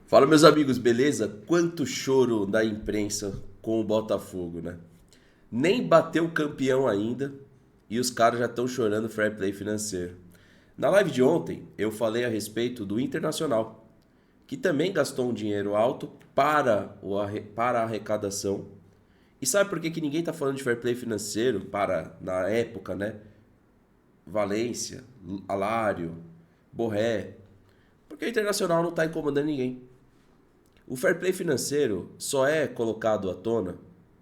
Fala, meus amigos, beleza? Quanto choro da imprensa com o Botafogo, né? Nem bateu o campeão ainda e os caras já estão chorando fair play financeiro. Na live de ontem, eu falei a respeito do Internacional, que também gastou um dinheiro alto para a arrecadação. E sabe por que, que ninguém tá falando de fair play financeiro para, na época, né? Valência, Alário, Borré. Porque o Internacional não tá incomodando ninguém. O fair play financeiro só é colocado à tona,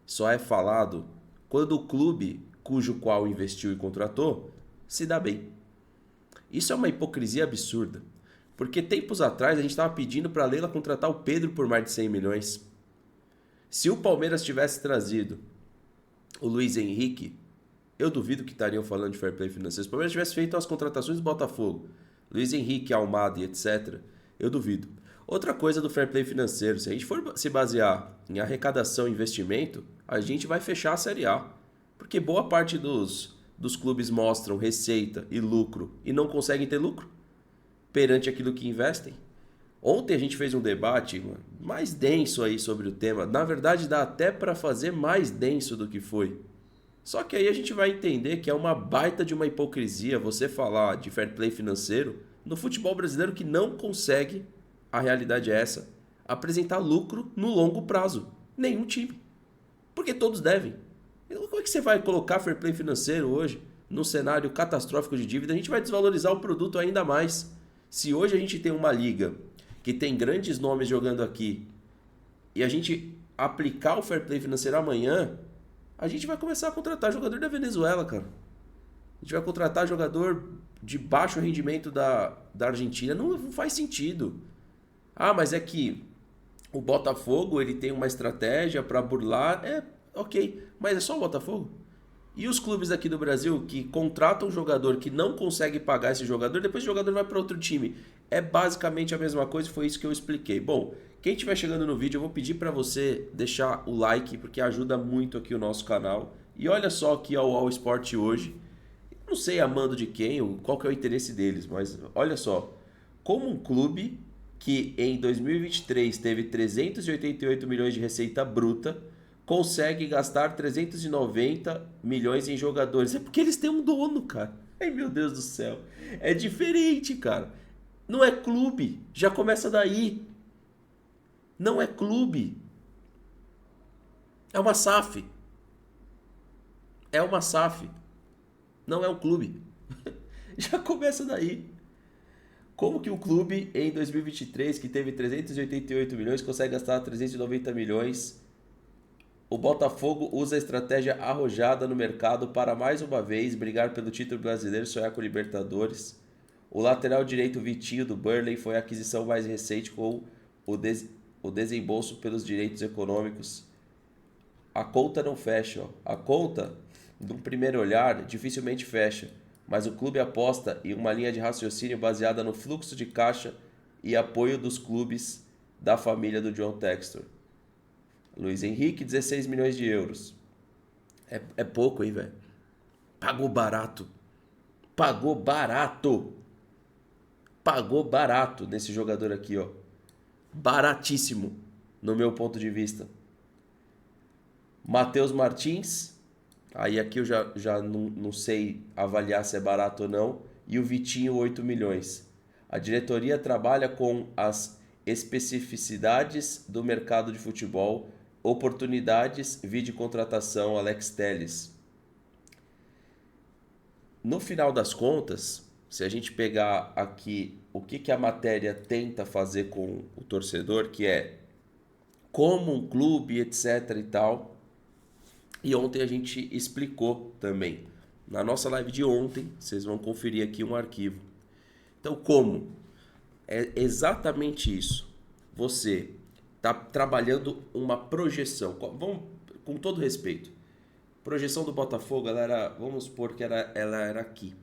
só é falado quando o clube cujo qual investiu e contratou se dá bem. Isso é uma hipocrisia absurda, porque tempos atrás a gente estava pedindo para a Leila contratar o Pedro por mais de 100 milhões. Se o Palmeiras tivesse trazido o Luiz Henrique, eu duvido que estariam falando de fair play financeiro. Se o Palmeiras tivesse feito as contratações do Botafogo, Luiz Henrique, Almada e etc., eu duvido. Outra coisa do fair play financeiro, se a gente for se basear em arrecadação e investimento, a gente vai fechar a Série A. Porque boa parte dos clubes mostram receita e lucro e não conseguem ter lucro perante aquilo que investem. Ontem a gente fez um debate mais denso aí sobre o tema. Na verdade, dá até para fazer mais denso do que foi. Só que aí a gente vai entender que é uma baita de uma hipocrisia você falar de fair play financeiro no futebol brasileiro que não consegue, a realidade é essa, apresentar lucro no longo prazo. Nenhum time. Porque todos devem. Então, como é que você vai colocar fair play financeiro hoje num cenário catastrófico de dívida? A gente vai desvalorizar o produto ainda mais. Se hoje a gente tem uma liga que tem grandes nomes jogando aqui e a gente aplicar o fair play financeiro amanhã, a gente vai começar a contratar jogador da Venezuela, cara. A gente vai contratar jogador de baixo rendimento da Argentina. Não faz sentido. Ah, mas é que o Botafogo ele tem uma estratégia para burlar. É, ok. Mas é só o Botafogo? E os clubes aqui do Brasil que contratam um jogador que não consegue pagar esse jogador, depois o jogador vai para outro time. É basicamente a mesma coisa e foi isso que eu expliquei. Bom, quem estiver chegando no vídeo, eu vou pedir para você deixar o like, porque ajuda muito aqui o nosso canal. E olha só aqui ao All Sport hoje. Não sei a mando de quem, qual que é o interesse deles, mas olha só. Como um clube que em 2023 teve 388 milhões de receita bruta, consegue gastar 390 milhões em jogadores. É porque eles têm um dono, cara. Ai, meu Deus do céu. É diferente, cara. Não é clube. Já começa daí. Não é clube. É uma SAF. É uma SAF. Não é um clube. Já começa daí. Como que o clube em 2023, que teve 388 milhões, consegue gastar 390 milhões? O Botafogo usa a estratégia arrojada no mercado para mais uma vez brigar pelo título brasileiro e sonhar com Libertadores. O lateral direito Vitinho do Burnley foi a aquisição mais recente com o desembolso pelos direitos econômicos. A conta não fecha. Ó. A conta, num primeiro olhar, dificilmente fecha, mas o clube aposta em uma linha de raciocínio baseada no fluxo de caixa e apoio dos clubes da família do John Textor. Luiz Henrique, 16 milhões de euros. É pouco, hein, velho? Pagou barato. Pagou barato. Pagou barato nesse jogador aqui, ó. Baratíssimo, no meu ponto de vista. Matheus Martins. Aí aqui eu já não sei avaliar se é barato ou não. E o Vitinho, 8 milhões. A diretoria trabalha com as especificidades do mercado de futebol, oportunidades, vide contratação, Alex Telles. No final das contas, se a gente pegar aqui o que a matéria tenta fazer com o torcedor, que é como um clube, etc e tal, e ontem a gente explicou também. Na nossa live de ontem, vocês vão conferir aqui um arquivo. Então, como? É exatamente isso. Você está trabalhando uma projeção. Vamos, com todo respeito. Projeção do Botafogo, ela era, vamos supor que ela era aqui.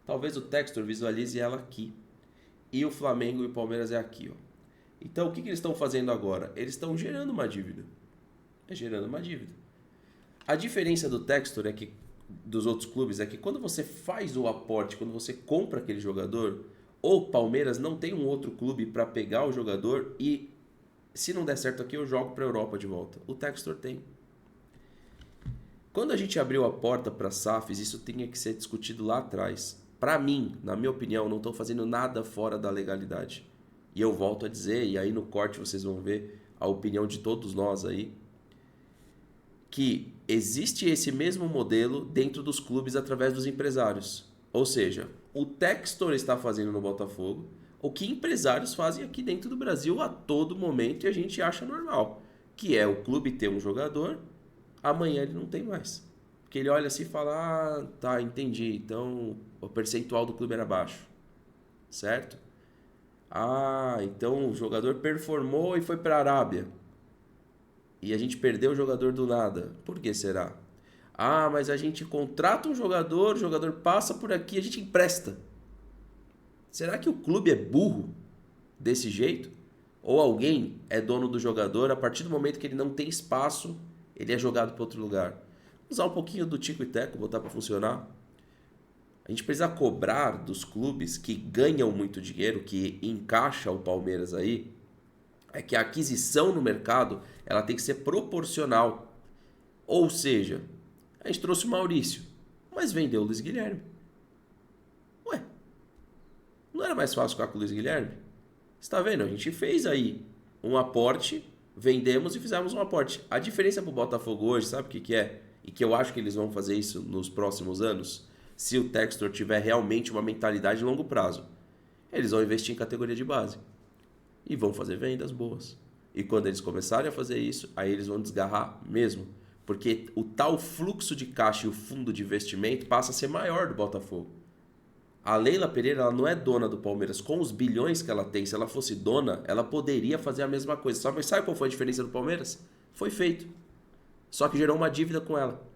Talvez o Textor visualize ela aqui. E o Flamengo e o Palmeiras é aqui, ó. Então, o que eles estão fazendo agora? Eles estão gerando uma dívida. É gerando uma dívida. A diferença do Textor é que dos outros clubes é que quando você faz o aporte, quando você compra aquele jogador, O Palmeiras não tem um outro clube para pegar o jogador e, se não der certo aqui, eu jogo para a Europa de volta. O Textor tem. Quando a gente abriu a porta para SAFs, isso tinha que ser discutido lá atrás. Para mim, na minha opinião, não estou fazendo nada fora da legalidade. E eu volto a dizer, e aí no corte vocês vão ver a opinião de todos nós aí, que existe esse mesmo modelo dentro dos clubes através dos empresários. Ou seja, o Textor está fazendo no Botafogo o que empresários fazem aqui dentro do Brasil a todo momento e a gente acha normal, que é o clube ter um jogador, amanhã ele não tem mais. Porque ele olha assim e fala, ah, tá, entendi, então o percentual do clube era baixo, certo? Ah, então o jogador performou e foi para a Arábia. E a gente perdeu o jogador do nada. Por que será? Ah, mas a gente contrata um jogador, o jogador passa por aqui, a gente empresta. Será que o clube é burro desse jeito? Ou alguém é dono do jogador, a partir do momento que ele não tem espaço, ele é jogado para outro lugar? Vamos usar um pouquinho do Tico e Teco, botar para funcionar. A gente precisa cobrar dos clubes que ganham muito dinheiro, que encaixa o Palmeiras aí, é que a aquisição no mercado ela tem que ser proporcional. Ou seja, a gente trouxe o Maurício, mas vendeu o Luiz Guilherme. Ué, não era mais fácil ficar com o Luiz Guilherme? Você está vendo? A gente fez aí um aporte, vendemos e fizemos um aporte. A diferença para o Botafogo hoje, sabe o que é? E que eu acho que eles vão fazer isso nos próximos anos, se o Textor tiver realmente uma mentalidade de longo prazo. Eles vão investir em categoria de base. E vão fazer vendas boas. E quando eles começarem a fazer isso, aí eles vão desgarrar mesmo. Porque o tal fluxo de caixa e o fundo de investimento passa a ser maior do Botafogo. A Leila Pereira ela não é dona do Palmeiras. Com os bilhões que ela tem, se ela fosse dona, ela poderia fazer a mesma coisa. Sabe qual foi a diferença do Palmeiras? Foi feito. Só que gerou uma dívida com ela.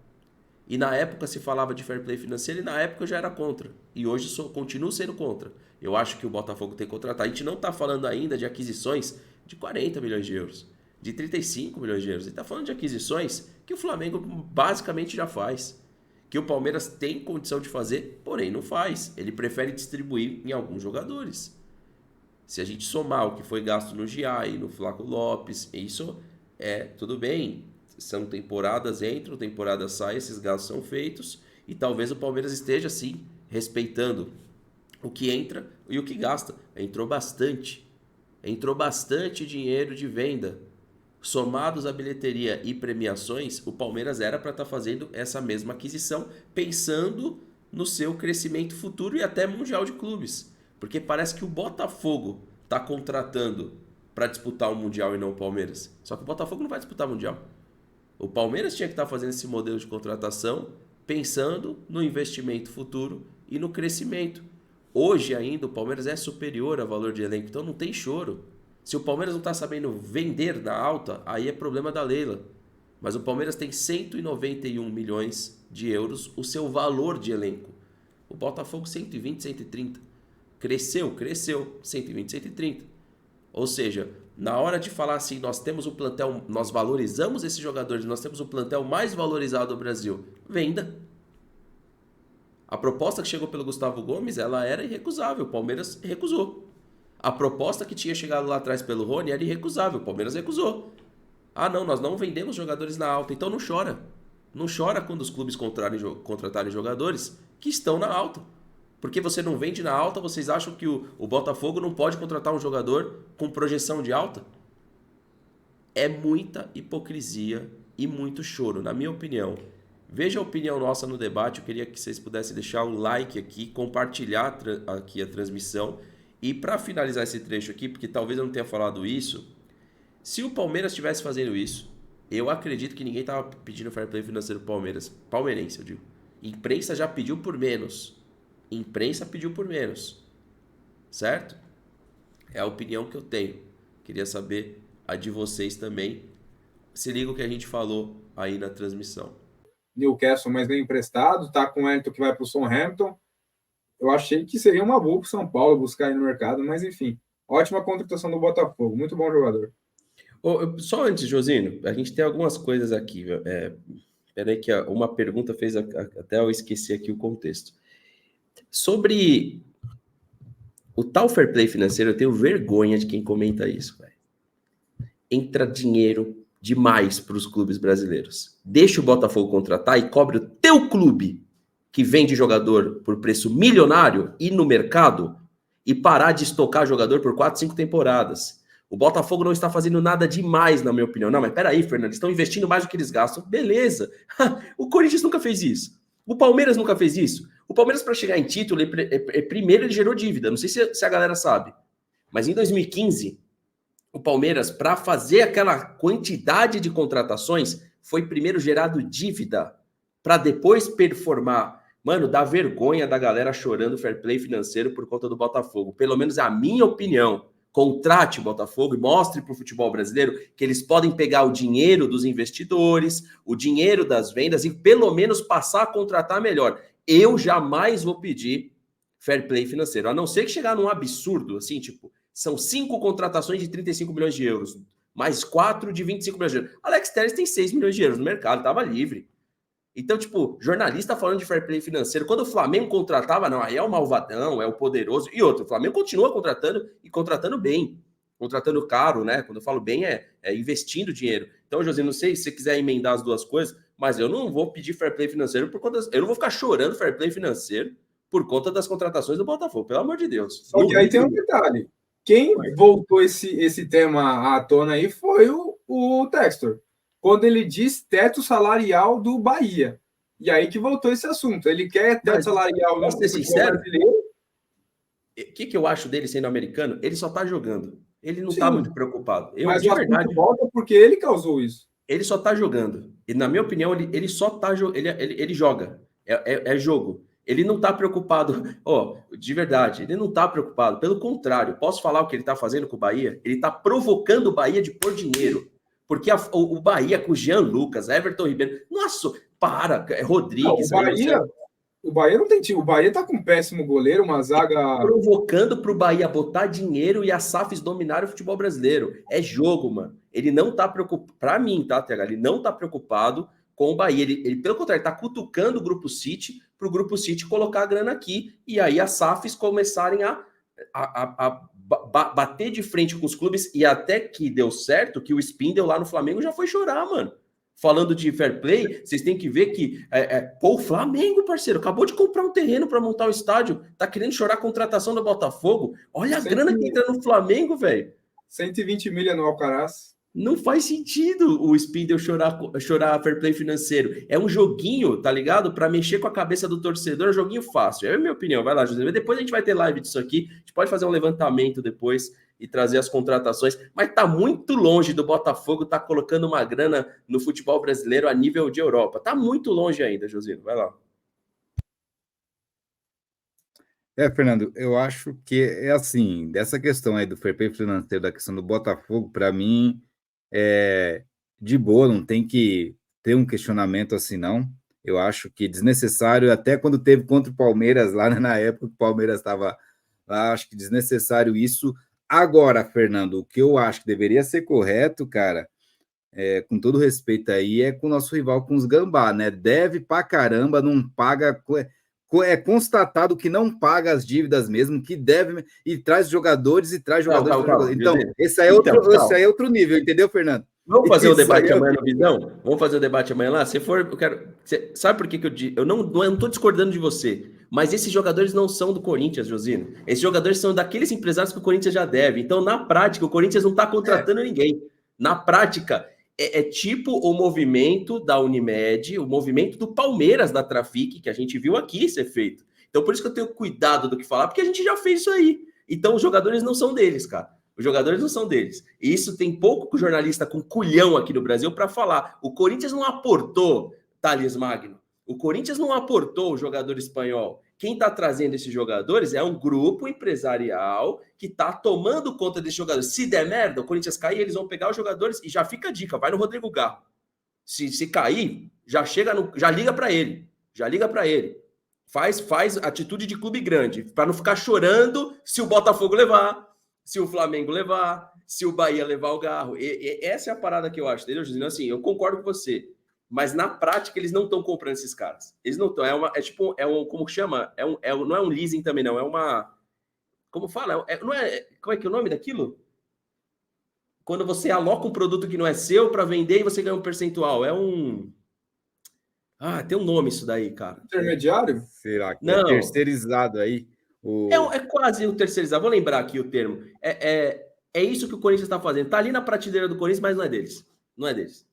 E na época se falava de fair play financeiro e na época eu já era contra. E hoje continuo sendo contra. Eu acho que o Botafogo tem que contratar. A gente não está falando ainda de aquisições de 40 milhões de euros, de 35 milhões de euros. A gente está falando de aquisições que o Flamengo basicamente já faz. Que o Palmeiras tem condição de fazer, porém não faz. Ele prefere distribuir em alguns jogadores. Se a gente somar o que foi gasto no Giai, no Flaco Lopes, isso é tudo bem. São temporadas entram, temporadas saem, esses gastos são feitos e talvez o Palmeiras esteja sim respeitando o que entra e o que gasta. Entrou bastante dinheiro de venda. Somados a bilheteria e premiações, o Palmeiras era para estar fazendo essa mesma aquisição, pensando no seu crescimento futuro e até mundial de clubes. Porque parece que o Botafogo está contratando para disputar o Mundial e não o Palmeiras. Só que o Botafogo não vai disputar o Mundial. O Palmeiras tinha que estar fazendo esse modelo de contratação pensando no investimento futuro e no crescimento. Hoje ainda o Palmeiras é superior a valor de elenco, então não tem choro. Se o Palmeiras não está sabendo vender na alta, aí é problema da Leila. Mas o Palmeiras tem 191 milhões de euros o seu valor de elenco. O Botafogo 120, 130. Cresceu, 120, 130. Ou seja, na hora de falar assim, nós temos o plantel, nós valorizamos esses jogadores, nós temos o plantel mais valorizado do Brasil, venda. A proposta que chegou pelo Gustavo Gomes, ela era irrecusável, o Palmeiras recusou. A proposta que tinha chegado lá atrás pelo Rony era irrecusável, o Palmeiras recusou. Ah não, nós não vendemos jogadores na alta, então não chora. Não chora quando os clubes contratarem jogadores que estão na alta. Porque você não vende na alta, vocês acham que o Botafogo não pode contratar um jogador com projeção de alta? É muita hipocrisia e muito choro, na minha opinião. Veja a opinião nossa no debate, eu queria que vocês pudessem deixar um like aqui, compartilhar aqui a transmissão. E para finalizar esse trecho aqui, porque talvez eu não tenha falado isso, se o Palmeiras estivesse fazendo isso, eu acredito que ninguém estava pedindo fair play financeiro pro Palmeiras. Palmeirense, eu digo. Imprensa já pediu por menos. Imprensa pediu por menos. Certo? É a opinião que eu tenho. Queria saber a de vocês também. Se liga o que a gente falou aí na transmissão. Newcastle, mas nem emprestado. Tá com o Elton que vai para o Southampton. Eu achei que seria uma boa para o São Paulo buscar aí no mercado, mas enfim. Ótima contratação do Botafogo. Muito bom jogador. Só antes, Josino, a gente tem algumas coisas aqui. Peraí que uma pergunta fez até eu esquecer aqui o contexto. Sobre O tal fair play financeiro, eu tenho vergonha de quem comenta isso, velho. Entra dinheiro demais para os clubes brasileiros. Deixa o Botafogo contratar e cobre o teu clube, que vende jogador por preço milionário, ir no mercado e parar de estocar jogador por 4, 5 temporadas. O Botafogo não está fazendo nada demais, na minha opinião. Não, mas peraí, Fernando, eles estão investindo mais do que eles gastam. Beleza. O Corinthians nunca fez isso. O Palmeiras nunca fez isso. O Palmeiras, para chegar em título, primeiro ele gerou dívida. Não sei se a galera sabe. Mas em 2015, o Palmeiras, para fazer aquela quantidade de contratações, foi primeiro gerado dívida para depois performar. Mano, dá vergonha da galera chorando fair play financeiro por conta do Botafogo. Pelo menos é a minha opinião. Contrate o Botafogo e mostre para o futebol brasileiro que eles podem pegar o dinheiro dos investidores, o dinheiro das vendas e pelo menos passar a contratar melhor. Eu jamais vou pedir fair play financeiro, a não ser que chegar num absurdo, assim, tipo, são 5 contratações de 35 milhões de euros, mais 4 de 25 milhões de euros. Alex Telles tem 6 milhões de euros no mercado, estava livre. Então, tipo, jornalista falando de fair play financeiro, quando o Flamengo contratava, não, aí é o malvadão, é o poderoso. E outro, o Flamengo continua contratando e contratando bem, contratando caro, né? Quando eu falo bem, é investindo dinheiro. Então, José, não sei se você quiser emendar as duas coisas, mas eu não vou pedir fair play financeiro por conta. Eu não vou ficar chorando fair play financeiro por conta das contratações do Botafogo, pelo amor de Deus. Só que aí tem um detalhe. Quem voltou esse tema à tona aí foi o Textor, quando ele diz teto salarial do Bahia. E aí que voltou esse assunto. Ele quer teto salarial no futebol brasileiro. O que eu acho dele sendo americano? Ele só tá jogando. Ele não tá muito preocupado. Mas de verdade volta porque ele causou isso. Ele só tá jogando. E na minha opinião, ele só tá jogando. Ele joga. É jogo. Ele não tá preocupado. De verdade, ele não tá preocupado. Pelo contrário, posso falar o que ele tá fazendo com o Bahia? Ele tá provocando o Bahia de pôr dinheiro. Porque o Bahia com o Jean Lucas, Everton Ribeiro. Nossa, Rodrigues. Não, o Bahia não tem time. O Bahia tá com um péssimo goleiro, uma zaga. Provocando pro Bahia botar dinheiro e as SAFs dominarem o futebol brasileiro. É jogo, mano. Ele não tá preocupado. Pra mim, tá, TH? Ele não tá preocupado com o Bahia. Ele pelo contrário, tá cutucando o Grupo City pro Grupo City colocar a grana aqui. E aí as SAFs começarem a bater de frente com os clubes. E até que deu certo que o Spindle lá no Flamengo já foi chorar, mano. Falando de fair play, vocês têm que ver que o Flamengo, parceiro, acabou de comprar um terreno para montar o estádio, tá querendo chorar a contratação do Botafogo. Olha a grana que entra no Flamengo, velho. 120 milhões no Alcaraz. Não faz sentido o Spindle chorar fair play financeiro. É um joguinho, tá ligado? Para mexer com a cabeça do torcedor, é um joguinho fácil. É a minha opinião. Vai lá, José. Depois a gente vai ter live disso aqui. A gente pode fazer um levantamento depois e trazer as contratações, mas tá muito longe do Botafogo tá colocando uma grana no futebol brasileiro a nível de Europa. Tá muito longe ainda, Josino. Vai lá. Fernando, eu acho que é assim, dessa questão aí do fair play financeiro, da questão do Botafogo, para mim, de boa, não tem que ter um questionamento assim, não. Eu acho que desnecessário, até quando teve contra o Palmeiras, lá na época que o Palmeiras estava lá, acho que desnecessário isso. Agora, Fernando, o que eu acho que deveria ser correto, cara, com todo respeito aí, é com o nosso rival, com os Gambá, né? Deve pra caramba, não paga... É constatado que não paga as dívidas mesmo, que deve... E traz jogadores e traz jogadores... Calma, então, esse aí é outro nível, entendeu, Fernando? Vamos fazer o debate amanhã no Visão? Vamos fazer o debate amanhã lá? Se for, eu quero... Sabe por que eu digo? Eu não estou discordando de você, mas esses jogadores não são do Corinthians, Josino. Esses jogadores são daqueles empresários que o Corinthians já deve. Então, na prática, o Corinthians não está contratando ninguém. Na prática, é tipo o movimento da Unimed, o movimento do Palmeiras da Trafic, que a gente viu aqui ser feito. Então, por isso que eu tenho cuidado do que falar, porque a gente já fez isso aí. Então, os jogadores não são deles, cara. Os jogadores não são deles. E isso tem pouco jornalista com culhão aqui no Brasil para falar. O Corinthians não aportou Thales Magno. O Corinthians não aportou o jogador espanhol. Quem está trazendo esses jogadores é um grupo empresarial que está tomando conta desses jogadores. Se der merda, o Corinthians cair, eles vão pegar os jogadores e já fica a dica, vai no Rodrigo Garro. Se cair, já liga para ele. Já liga para ele. Faz atitude de clube grande, para não ficar chorando se o Botafogo levar, se o Flamengo levar, se o Bahia levar o Garro. Essa é a parada que eu acho, entendeu, José? Assim, eu concordo com você. Mas na prática eles não estão comprando esses caras. Eles não estão. Como chama? Não é um leasing também, não. como fala? Não é, como é que é o nome daquilo? Quando você aloca um produto que não é seu para vender e você ganha um percentual. Tem um nome isso daí, cara. Intermediário? Será que é Não, terceirizado aí? é quase um terceirizado. Vou lembrar aqui o termo. É isso que o Corinthians está fazendo. Tá ali na prateleira do Corinthians, mas não é deles. Não é deles.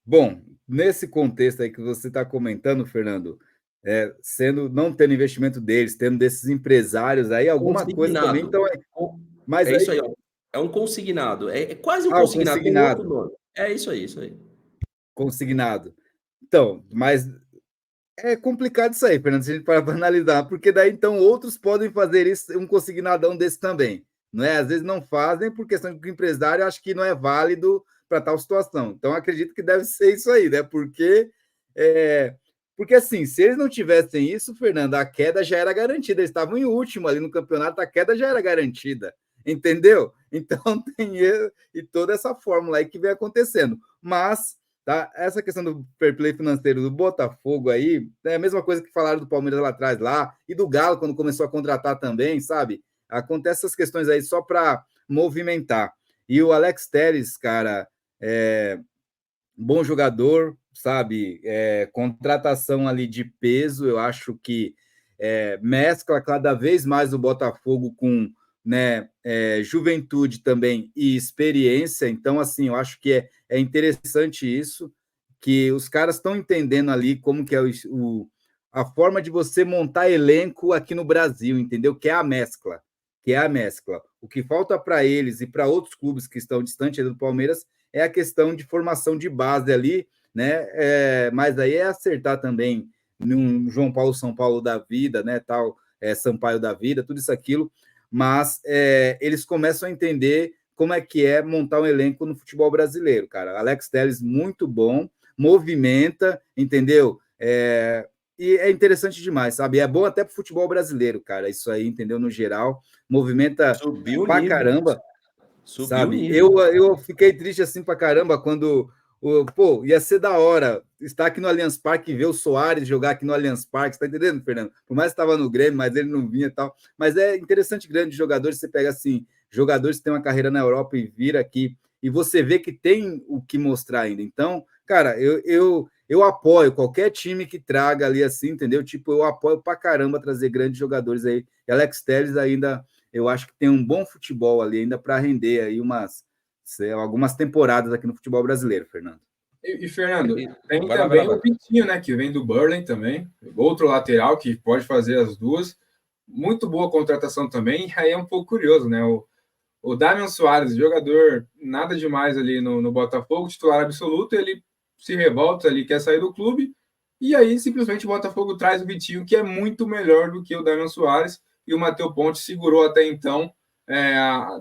Bom, nesse contexto aí que você está comentando, Fernando, não tendo investimento deles, tendo desses empresários aí, alguma coisa também. Então, mas é isso aí, ó. É um consignado. É quase um o consignado. Tem outro nome. É isso aí, isso aí. Consignado. Então, mas é complicado isso aí, Fernando, se a gente parar para analisar, porque daí então outros podem fazer isso, um consignadão desse também, não é? Às vezes não fazem por questão de que o empresário acha que não é válido para tal situação. Então, acredito que deve ser isso aí, né? Porque assim, se eles não tivessem isso, Fernando, a queda já era garantida. Eles estavam em último ali no campeonato, a queda já era garantida, entendeu? Então, tem e toda essa fórmula aí que vem acontecendo. Mas tá? Essa questão do fair play financeiro do Botafogo aí é a mesma coisa que falaram do Palmeiras lá atrás, e do Galo, quando começou a contratar também, sabe? Acontece essas questões aí só para movimentar. E o Alex Telles, cara, bom jogador, sabe? Contratação ali de peso, eu acho que mescla cada vez mais o Botafogo com, né, juventude também e experiência. Então, assim, eu acho que é interessante isso, que os caras estão entendendo ali como que é a forma de você montar elenco aqui no Brasil, entendeu? Que é a mescla. O que falta para eles e para outros clubes que estão distantes do Palmeiras é a questão de formação de base ali, né? Mas aí é acertar também num João Paulo, São Paulo da vida, né? Tal, Sampaio da vida, tudo isso, aquilo. Mas eles começam a entender como é que é montar um elenco no futebol brasileiro, cara. Alex Telles, muito bom, movimenta, entendeu? E é interessante demais, sabe? É bom até pro futebol brasileiro, cara. Isso aí, entendeu? No geral, movimenta pra caramba. Subiu o Sabe? nível. Eu fiquei triste assim pra caramba quando ia ser da hora estar aqui no Allianz Parque e ver o Soares jogar aqui no Allianz Parque, você tá entendendo, Fernando? Por mais que estava no Grêmio, mas ele não vinha e tal. Mas é interessante, grandes jogadores, você pega assim, jogadores que têm uma carreira na Europa e vira aqui, e você vê que tem o que mostrar ainda. Então, cara, eu apoio qualquer time que traga ali assim, entendeu? Tipo, eu apoio pra caramba trazer grandes jogadores aí. E Alex Telles ainda, eu acho que tem um bom futebol ali ainda para render aí algumas temporadas aqui no futebol brasileiro, Fernando. E Fernando, tem também o Vitinho, né, que vem do Burnley também, outro lateral que pode fazer as duas. Muito boa contratação também, e aí é um pouco curioso, né? O Damian Soares, jogador nada demais ali no Botafogo, titular absoluto, ele se revolta ali, quer sair do clube, e aí simplesmente o Botafogo traz o Vitinho, que é muito melhor do que o Damian Soares, e o Matheus Ponte segurou até então,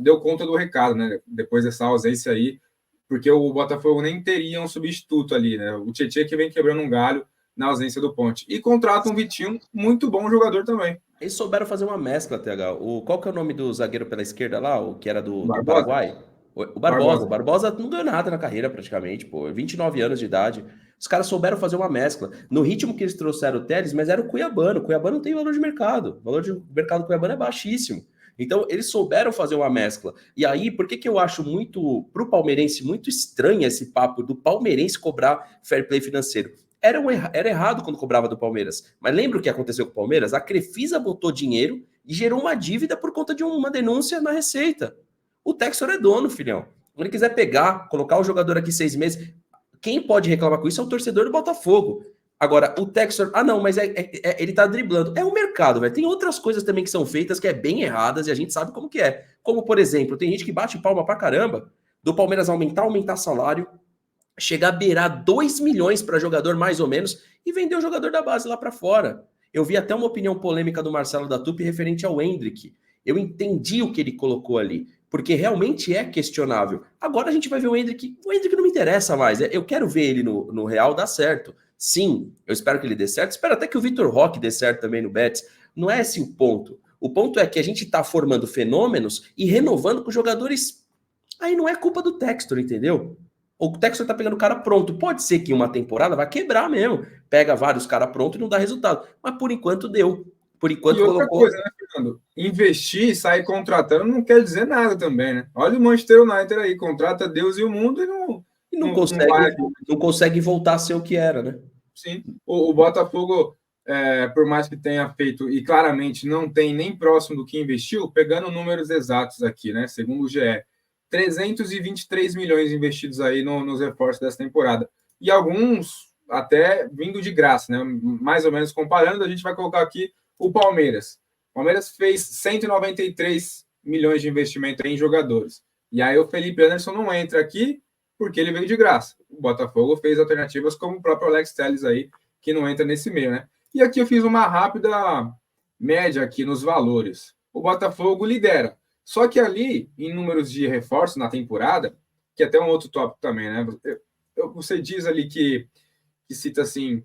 deu conta do recado, né? Depois dessa ausência aí, porque o Botafogo nem teria um substituto ali, né? O Tietchan que vem quebrando um galho na ausência do Ponte. E contrata um Vitinho, muito bom jogador também. Eles souberam fazer uma mescla, TH. Qual que é o nome do zagueiro pela esquerda lá, o que era do Paraguai? O Barbosa. O Barbosa não ganhou nada na carreira praticamente, pô. 29 anos de idade. Os caras souberam fazer uma mescla. No ritmo que eles trouxeram o Telles, mas era o Cuiabano. O Cuiabano não tem valor de mercado. O valor de mercado do Cuiabano é baixíssimo. Então, eles souberam fazer uma mescla. E aí, por que eu acho muito, pro palmeirense, muito estranho esse papo do palmeirense cobrar fair play financeiro? Era errado quando cobrava do Palmeiras. Mas lembra o que aconteceu com o Palmeiras? A Crefisa botou dinheiro e gerou uma dívida por conta de uma denúncia na Receita. O Textor é dono, filhão. Se ele quiser pegar, colocar o jogador aqui 6 meses, quem pode reclamar com isso é o torcedor do Botafogo. Agora, o Textor, não, mas ele tá driblando. É o mercado, velho. Tem outras coisas também que são feitas que é bem erradas e a gente sabe como que é. Como, por exemplo, tem gente que bate palma pra caramba do Palmeiras aumentar salário, chegar a beirar 2 milhões para jogador, mais ou menos, e vender o jogador da base lá para fora. Eu vi até uma opinião polêmica do Marcelo da Tupi referente ao Endrick. Eu entendi o que ele colocou ali, porque realmente é questionável. Agora a gente vai ver o Endrick. O Endrick não me interessa mais. Eu quero ver ele no Real dar certo. Sim, eu espero que ele dê certo. Espero até que o Vitor Roque dê certo também no Betis. Não é esse o ponto. O ponto é que a gente está formando fenômenos e renovando com jogadores. Aí não é culpa do Textor, entendeu? O Textor tá pegando o cara pronto. Pode ser que uma temporada vai quebrar mesmo. Pega vários caras prontos e não dá resultado. Mas por enquanto deu. por enquanto e outra colocou... coisa, né, Fernando? Investir e sair contratando não quer dizer nada também, né? Olha o Manchester United aí, contrata Deus e o mundo e não consegue voltar a ser o que era, né? Sim, o Botafogo, por mais que tenha feito, e claramente não tem nem próximo do que investiu, pegando números exatos aqui, né? Segundo o GE, 323 milhões investidos aí nos reforços dessa temporada. E alguns até vindo de graça, né? Mais ou menos comparando, a gente vai colocar aqui o Palmeiras. O Palmeiras fez 193 milhões de investimento em jogadores. E aí o Felipe Anderson não entra aqui porque ele veio de graça. O Botafogo fez alternativas como o próprio Alex Telles aí, que não entra nesse meio, né? E aqui eu fiz uma rápida média aqui nos valores. O Botafogo lidera. Só que ali, em números de reforço na temporada, que é até um outro tópico também, né? Você diz ali que cita assim,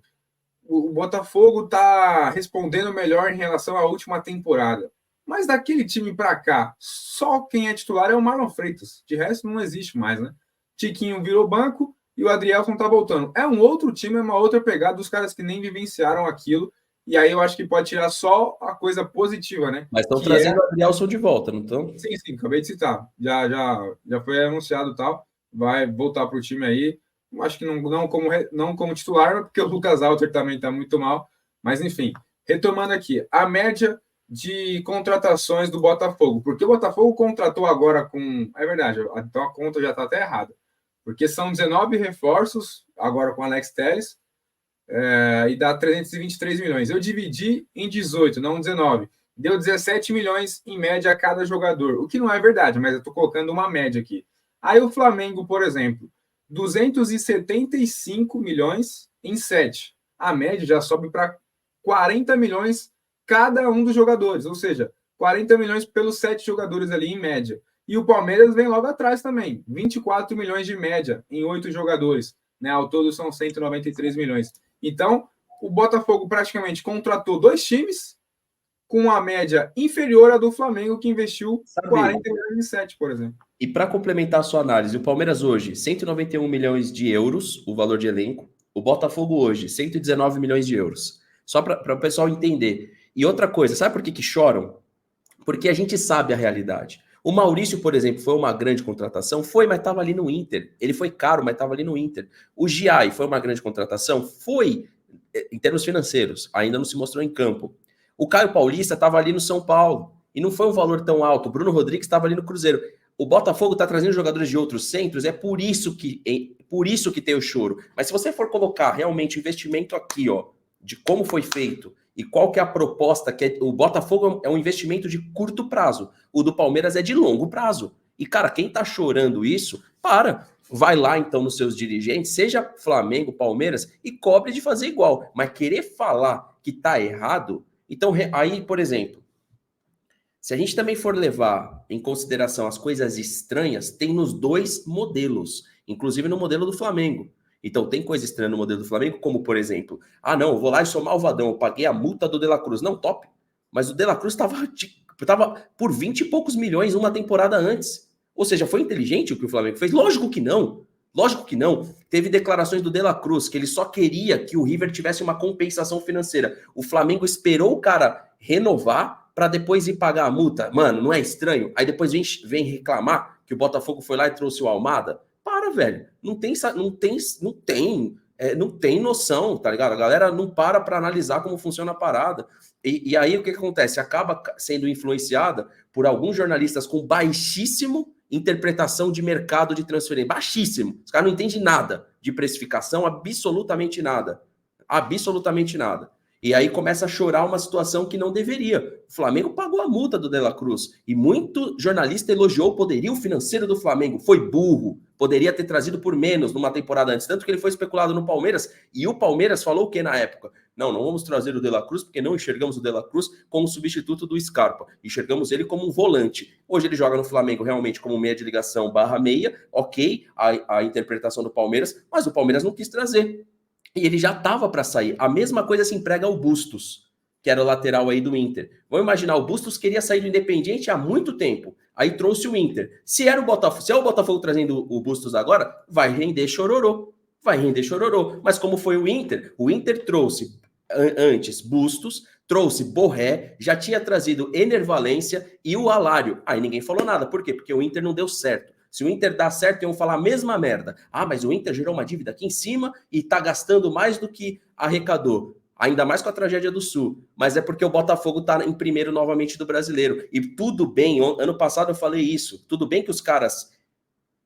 o Botafogo está respondendo melhor em relação à última temporada. Mas daquele time para cá, só quem é titular é o Marlon Freitas. De resto, não existe mais, né? Tiquinho virou banco e o Adrielson tá voltando. É um outro time, é uma outra pegada dos caras que nem vivenciaram aquilo. E aí eu acho que pode tirar só a coisa positiva, né? Mas estão trazendo o Adrielson de volta, não estão? Sim, acabei de citar. Já foi anunciado tal. Vai voltar para o time aí. Acho que não como titular, porque o Lucas Alter também está muito mal. Mas, enfim, retomando aqui, a média de contratações do Botafogo. Porque o Botafogo contratou agora com... É verdade, então a conta já está até errada. Porque são 19 reforços, agora com Alex Telles, e dá 323 milhões. Eu dividi em 18, não 19. Deu 17 milhões em média a cada jogador. O que não é verdade, mas eu estou colocando uma média aqui. Aí o Flamengo, por exemplo, 275 milhões em 7. A média já sobe para 40 milhões cada um dos jogadores, ou seja, 40 milhões pelos 7 jogadores ali em média. E o Palmeiras vem logo atrás também, 24 milhões de média em 8 jogadores. Né? Ao todo são 193 milhões. Então, o Botafogo praticamente contratou 2 times com uma média inferior à do Flamengo, que investiu 40 milhões em 7, por exemplo. E para complementar a sua análise, o Palmeiras hoje, 191 milhões de euros, o valor de elenco. O Botafogo hoje, 119 milhões de euros. Só para o pessoal entender. E outra coisa, sabe por que choram? Porque a gente sabe a realidade. O Maurício, por exemplo, foi uma grande contratação? Foi, mas estava ali no Inter. Ele foi caro, mas estava ali no Inter. O Giai foi uma grande contratação? Foi, em termos financeiros. Ainda não se mostrou em campo. O Caio Paulista estava ali no São Paulo. E não foi um valor tão alto. O Bruno Rodrigues estava ali no Cruzeiro. O Botafogo está trazendo jogadores de outros centros, é por isso que tem o choro. Mas se você for colocar realmente o investimento aqui, ó, de como foi feito e qual que é a proposta, o Botafogo é um investimento de curto prazo, o do Palmeiras é de longo prazo. E, cara, quem tá chorando isso, vai lá então nos seus dirigentes, seja Flamengo, Palmeiras, e cobre de fazer igual. Mas querer falar que tá errado, então aí, por exemplo, se a gente também for levar em consideração as coisas estranhas, tem nos 2 modelos, inclusive no modelo do Flamengo. Então tem coisa estranha no modelo do Flamengo, como por exemplo, não, eu vou lá e sou malvadão, eu paguei a multa do De La Cruz. Não, top. Mas o De La Cruz estava por 20 e poucos milhões uma temporada antes. Ou seja, foi inteligente o que o Flamengo fez? Lógico que não. Lógico que não. Teve declarações do De La Cruz que ele só queria que o River tivesse uma compensação financeira. O Flamengo esperou o cara renovar para depois ir pagar a multa. Mano, não é estranho? Aí depois vem reclamar que o Botafogo foi lá e trouxe o Almada. Para, velho. Não tem noção, tá ligado? A galera não para analisar como funciona a parada. E aí o que acontece? Acaba sendo influenciada por alguns jornalistas com baixíssimo interpretação de mercado de transferência. Baixíssimo. Os caras não entendem nada de precificação, absolutamente nada. Absolutamente nada. E aí começa a chorar uma situação que não deveria. O Flamengo pagou a multa do De La Cruz. E muito jornalista elogiou o poderio financeiro do Flamengo. Foi burro. Poderia ter trazido por menos numa temporada antes. Tanto que ele foi especulado no Palmeiras. E o Palmeiras falou o que na época? Não vamos trazer o De La Cruz porque não enxergamos o De La Cruz como substituto do Scarpa. Enxergamos ele como um volante. Hoje ele joga no Flamengo realmente como meia de ligação /meia. Ok, a interpretação do Palmeiras. Mas o Palmeiras não quis trazer. E ele já estava para sair. A mesma coisa se emprega ao Bustos, que era o lateral aí do Inter. Vamos imaginar, o Bustos queria sair do Independiente há muito tempo. Aí trouxe o Inter. Se é o Botafogo trazendo o Bustos agora, vai render chororô. Mas como foi o Inter trouxe antes Bustos, trouxe Borré, já tinha trazido Ener Valencia e o Alário. Aí ninguém falou nada. Por quê? Porque o Inter não deu certo. Se o Inter dá certo, iam falar a mesma merda. Ah, mas o Inter gerou uma dívida aqui em cima e tá gastando mais do que arrecadou. Ainda mais com a tragédia do Sul. Mas é porque o Botafogo tá em primeiro novamente do Brasileiro. E tudo bem, ano passado eu falei isso. Tudo bem que os caras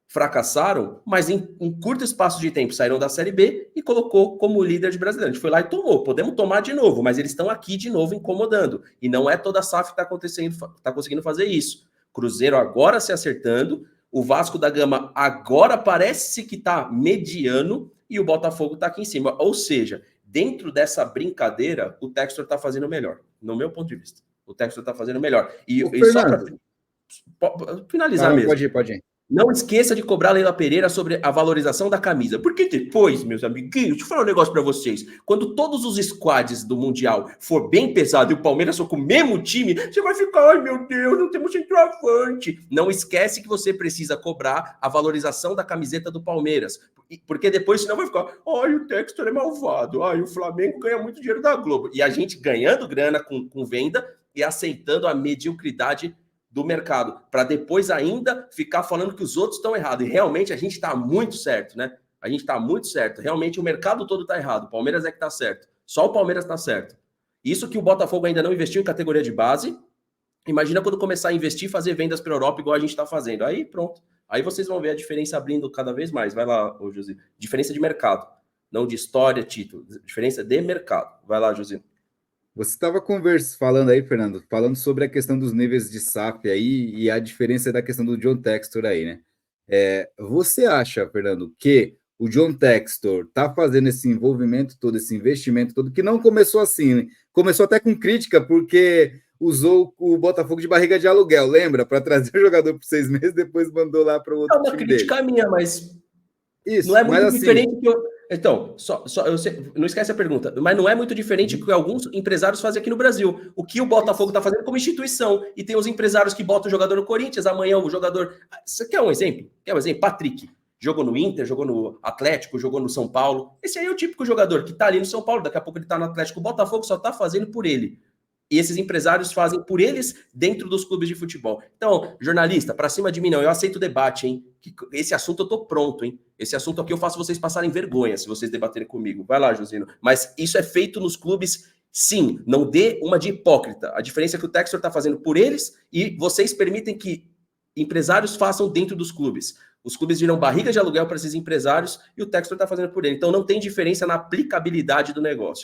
fracassaram, mas em curto espaço de tempo saíram da Série B e colocou como líder de Brasileiro. A gente foi lá e tomou. Podemos tomar de novo, mas eles estão aqui de novo incomodando. E não é toda a SAF que está conseguindo fazer isso. Cruzeiro agora se acertando, o Vasco da Gama agora parece que está mediano e o Botafogo está aqui em cima. Ou seja, dentro dessa brincadeira, o Textor está fazendo melhor, no meu ponto de vista. O Textor está fazendo melhor. E só para finalizar mesmo. Pode ir. Não esqueça de cobrar a Leila Pereira sobre a valorização da camisa. Porque depois, meus amiguinhos, deixa eu falar um negócio pra vocês. Quando todos os squads do Mundial for bem pesado e o Palmeiras for com o mesmo time, você vai ficar, ai meu Deus, não temos centroavante. Não esquece que você precisa cobrar a valorização da camiseta do Palmeiras. Porque depois, senão vai ficar, ai, o Textor é malvado, ai, o Flamengo ganha muito dinheiro da Globo. E a gente ganhando grana com venda e aceitando a mediocridade do mercado, para depois ainda ficar falando que os outros estão errados. E realmente a gente está muito certo, né? A gente está muito certo. Realmente o mercado todo está errado. O Palmeiras é que está certo. Só o Palmeiras está certo. Isso que o Botafogo ainda não investiu em categoria de base. Imagina quando começar a investir e fazer vendas para a Europa igual a gente está fazendo. Aí pronto. Aí vocês vão ver a diferença abrindo cada vez mais. Vai lá, ô José. Diferença de mercado. Não de história, título. Diferença de mercado. Vai lá, José. Você estava falando aí, Fernando, falando sobre a questão dos níveis de SAF aí e a diferença da questão do John Textor aí, né? Você acha, Fernando, que o John Textor está fazendo esse envolvimento todo, esse investimento todo, que não começou assim, né? Começou até com crítica, porque usou o Botafogo de barriga de aluguel, lembra? Para trazer o jogador por 6 meses, depois mandou lá para o outro time dele. É uma crítica minha, mas isso, não é muito assim, diferente que eu... Então, não esquece a pergunta, mas não é muito diferente do que alguns empresários fazem aqui no Brasil. O que o Botafogo está fazendo como instituição. E tem os empresários que botam o jogador no Corinthians, amanhã o jogador... Você quer um exemplo? Patrick. Jogou no Inter, jogou no Atlético, jogou no São Paulo. Esse aí é o típico jogador que está ali no São Paulo, daqui a pouco ele está no Atlético. O Botafogo só está fazendo por ele. E esses empresários fazem por eles dentro dos clubes de futebol. Então, jornalista, pra cima de mim não, eu aceito o debate, hein? Esse assunto eu tô pronto, hein? Esse assunto aqui eu faço vocês passarem vergonha se vocês debaterem comigo. Vai lá, Josino. Mas isso é feito nos clubes, sim. Não dê uma de hipócrita. A diferença é que o Textor tá fazendo por eles e vocês permitem que empresários façam dentro dos clubes. Os clubes viram barriga de aluguel para esses empresários e o Textor tá fazendo por ele. Então não tem diferença na aplicabilidade do negócio.